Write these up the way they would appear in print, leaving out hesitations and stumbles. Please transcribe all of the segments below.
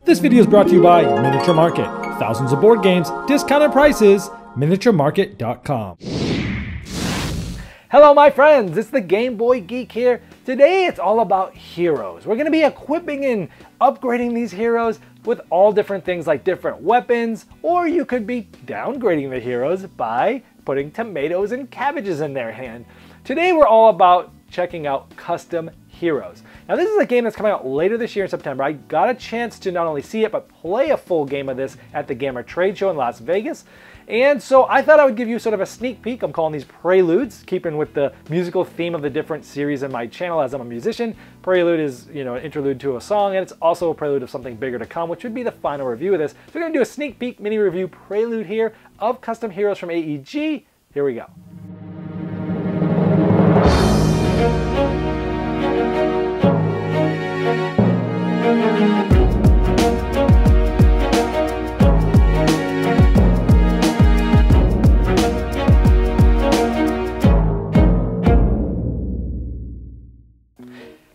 This video is brought to you by Miniature Market. Thousands of board games, discounted prices, miniaturemarket.com. Hello my friends, it's the Game Boy Geek here. Today it's all about heroes. We're going to be equipping and upgrading these heroes with all different things like different weapons, or you could be downgrading the heroes by putting tomatoes and cabbages in their hand. Today we're all about checking out custom heroes. Now this is a game that's coming out later this year in September. I got a chance to not only see it, but play a full game of this at the Gamer Trade Show in Las Vegas. And so I thought I would give you sort of a sneak peek. I'm calling these Preludes, keeping with the musical theme of the different series in my channel as I'm a musician. Prelude is, an interlude to a song, and it's also a prelude of something bigger to come, which would be the final review of this. So we're going to do a sneak peek mini review prelude here of custom heroes from AEG. Here we go.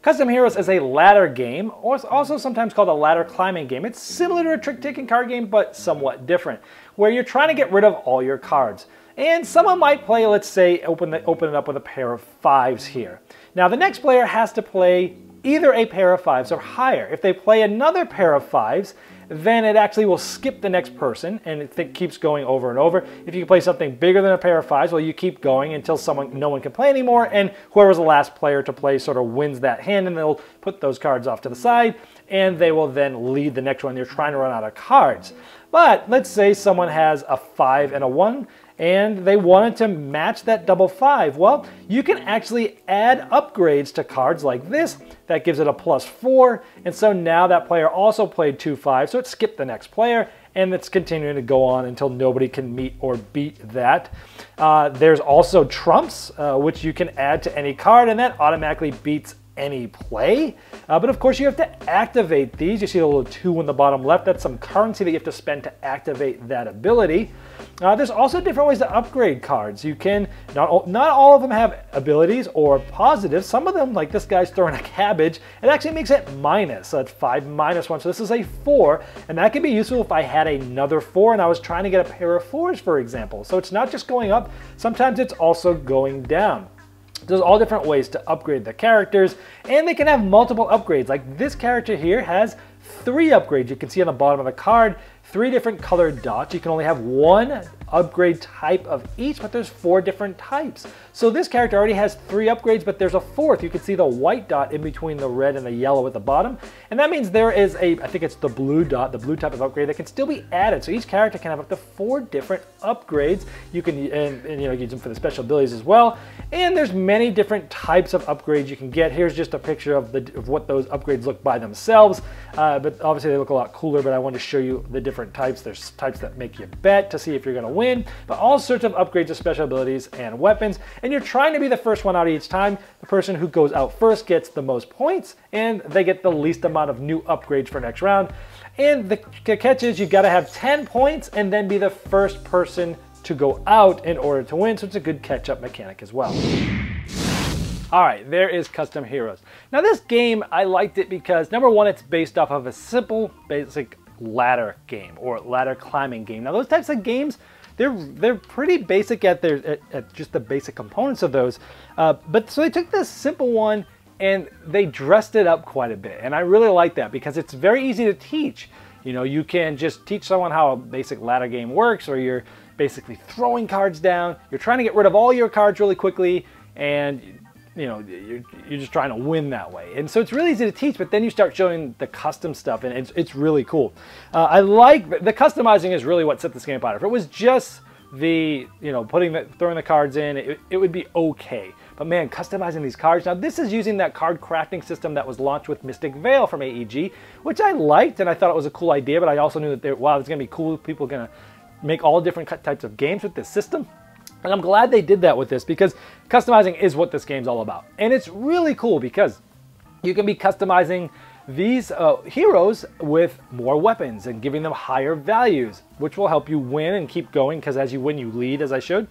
Custom Heroes is a ladder game, or it's also sometimes called a ladder climbing game. It's similar to a trick-taking card game, but somewhat different, where you're trying to get rid of all your cards. And someone might play, let's say, open it up with a pair of 5s here. Now the next player has to play either a pair of 5s or higher. If they play another pair of 5s, then it actually will skip the next person, and it keeps going over and over. If you can play something bigger than a pair of 5s, well, you keep going until no one can play anymore, and whoever's the last player to play sort of wins that hand, and they'll put those cards off to the side, and they will then lead the next one. They're trying to run out of cards. But let's say someone has a 5 and a 1, and they wanted to match that double 5. Well, you can actually add upgrades to cards like this. That gives it a +4, and so now that player also played 2 5s, so it skipped the next player, and it's continuing to go on until nobody can meet or beat that. There's also trumps, which you can add to any card, and that automatically beats any play. But of course you have to activate these. You see the little 2 on the bottom left. That's some currency that you have to spend to activate that ability. There's also different ways to upgrade cards. You can, not all of them have abilities or positives. Some of them, like this guy's throwing a cabbage, it actually makes it minus. So it's 5 minus 1. So this is a 4, and that can be useful if I had another 4 and I was trying to get a pair of 4s, for example. So it's not just going up, sometimes it's also going down. There's all different ways to upgrade the characters, and they can have multiple upgrades. Like this character here has 3 upgrades. You can see on the bottom of the card, 3 different colored dots. You can only have 1 upgrade type of each, but there's 4 different types. So this character already has 3 upgrades, but there's a 4th. You can see the white dot in between the red and the yellow at the bottom. And that means there is I think it's the blue dot, the blue type of upgrade that can still be added. So each character can have up to 4 different upgrades. You can use them for the special abilities as well. And there's many different types of upgrades you can get. Here's just a picture of what those upgrades look by themselves. But obviously they look a lot cooler, but I want to show you the different types. There's types that make you bet to see if you're going to win, but all sorts of upgrades of special abilities and weapons. And you're trying to be the first one out each time. The person who goes out first gets the most points, and they get the least amount of new upgrades for next round. And the catch is you've got to have 10 points and then be the first person to go out in order to win. So it's a good catch-up mechanic as well. All right, there is Custom Heroes. Now this game, I liked it because number one, it's based off of a simple, basic ladder game or ladder climbing game. Now those types of games, they're pretty basic at just the basic components of those. But so they took this simple one and they dressed it up quite a bit. And I really like that because it's very easy to teach. You can just teach someone how a basic ladder game works, or you're basically throwing cards down. You're trying to get rid of all your cards really quickly, and you're just trying to win that way. And so it's really easy to teach, but then you start showing the custom stuff, and it's really cool. I like the customizing is really what set this game apart. If it was just the throwing the cards in, it would be okay. But man, customizing these cards. Now this is using that card crafting system that was launched with Mystic Vale from AEG, which I liked, and I thought it was a cool idea, but I also knew that wow, it's gonna be cool. People are gonna make all different types of games with this system. And I'm glad they did that with this, because customizing is what this game's all about. And it's really cool because you can be customizing these heroes with more weapons and giving them higher values, which will help you win and keep going, because as you win, you lead, as I showed.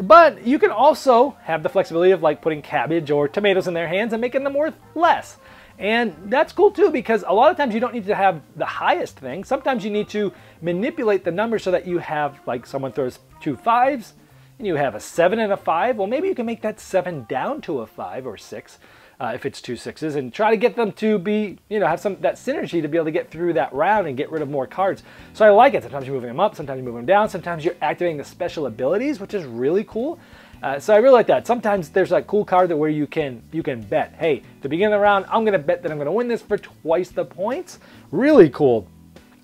But you can also have the flexibility of like putting cabbage or tomatoes in their hands and making them worth less. And that's cool too, because a lot of times you don't need to have the highest thing. Sometimes you need to manipulate the numbers so that you have, like someone throws 2 5s and you have a 7 and a 5. Well, maybe you can make that 7 down to a 5 or 6 if it's 2 6s, and try to get them to be, have that synergy to be able to get through that round and get rid of more cards. So I like it. Sometimes you're moving them up, sometimes you're moving them down, sometimes you're activating the special abilities, which is really cool. So I really like that. Sometimes there's a cool card where you can bet, hey, at the beginning of the round, I'm going to bet that I'm going to win this for twice the points. Really cool.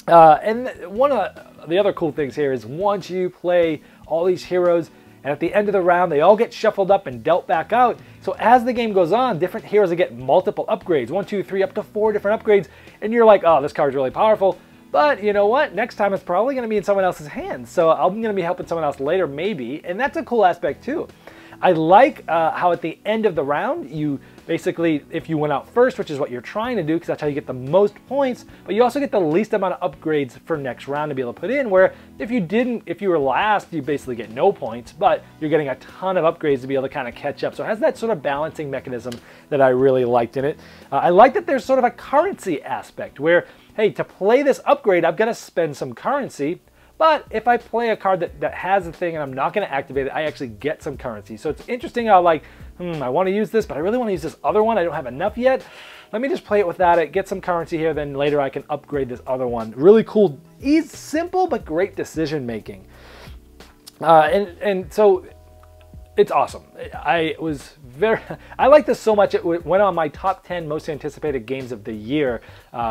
And one of the other cool things here is once you play all these heroes, and at the end of the round, they all get shuffled up and dealt back out. So as the game goes on, different heroes will get multiple upgrades, 1, 2, 3, up to 4 different upgrades. And you're like, oh, this card's really powerful. But you know what? Next time it's probably going to be in someone else's hands. So I'm going to be helping someone else later, maybe. And that's a cool aspect too. I like how at the end of the round, you basically, if you went out first, which is what you're trying to do, because that's how you get the most points, but you also get the least amount of upgrades for next round to be able to put in, where if you were last, you basically get no points, but you're getting a ton of upgrades to be able to kind of catch up. So it has that sort of balancing mechanism that I really liked in it. I like that there's sort of a currency aspect where, hey, to play this upgrade, I've got to spend some currency. But if I play a card that has a thing and I'm not going to activate it, I actually get some currency. So it's interesting how like, I want to use this, but I really want to use this other one. I don't have enough yet. Let me just play it without it, get some currency here, then later I can upgrade this other one. Really cool, simple, but great decision making. And so it's awesome. I like this so much. It went on my top 10 most anticipated games of the year,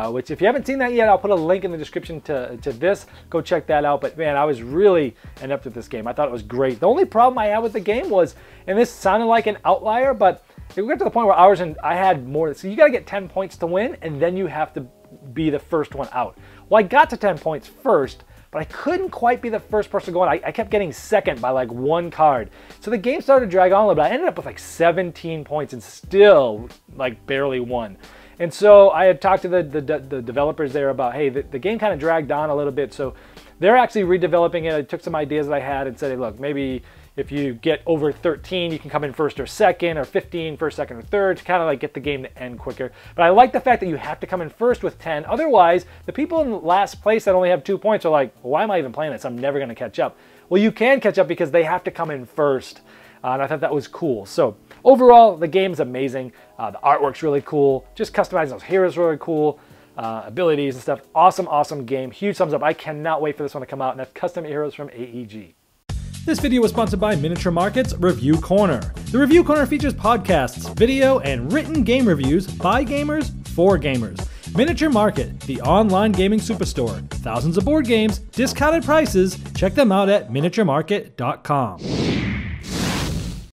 which if you haven't seen that yet, I'll put a link in the description to this. Go check that out. But man, I was really inept with this game. I thought it was great. The only problem I had with the game was, and this sounded like an outlier, but it got to the point where I had more. So you got to get 10 points to win, and then you have to be the first one out. Well, I got to 10 points first, but I couldn't quite be the first person going. I kept getting second by like 1 card. So the game started to drag on a little bit. I ended up with like 17 points and still like barely won. And so I had talked to the developers there about, hey, the game kind of dragged on a little bit. So they're actually redeveloping it. I took some ideas that I had and said, hey, look, maybe if you get over 13, you can come in first or second, or 15, first, second, or third, to kind of like get the game to end quicker. But I like the fact that you have to come in first with 10. Otherwise, the people in last place that only have 2 points are like, well, why am I even playing this? I'm never going to catch up. Well, you can catch up because they have to come in first. And I thought that was cool. So overall, the game's amazing. The artwork's really cool. Just customizing those heroes really cool. Abilities and stuff. Awesome, awesome game. Huge thumbs up. I cannot wait for this one to come out. And that's Custom Heroes from AEG. This video was sponsored by Miniature Market's Review Corner. The Review Corner features podcasts, video, and written game reviews by gamers for gamers. Miniature Market, the online gaming superstore. Thousands of board games, discounted prices. Check them out at miniaturemarket.com.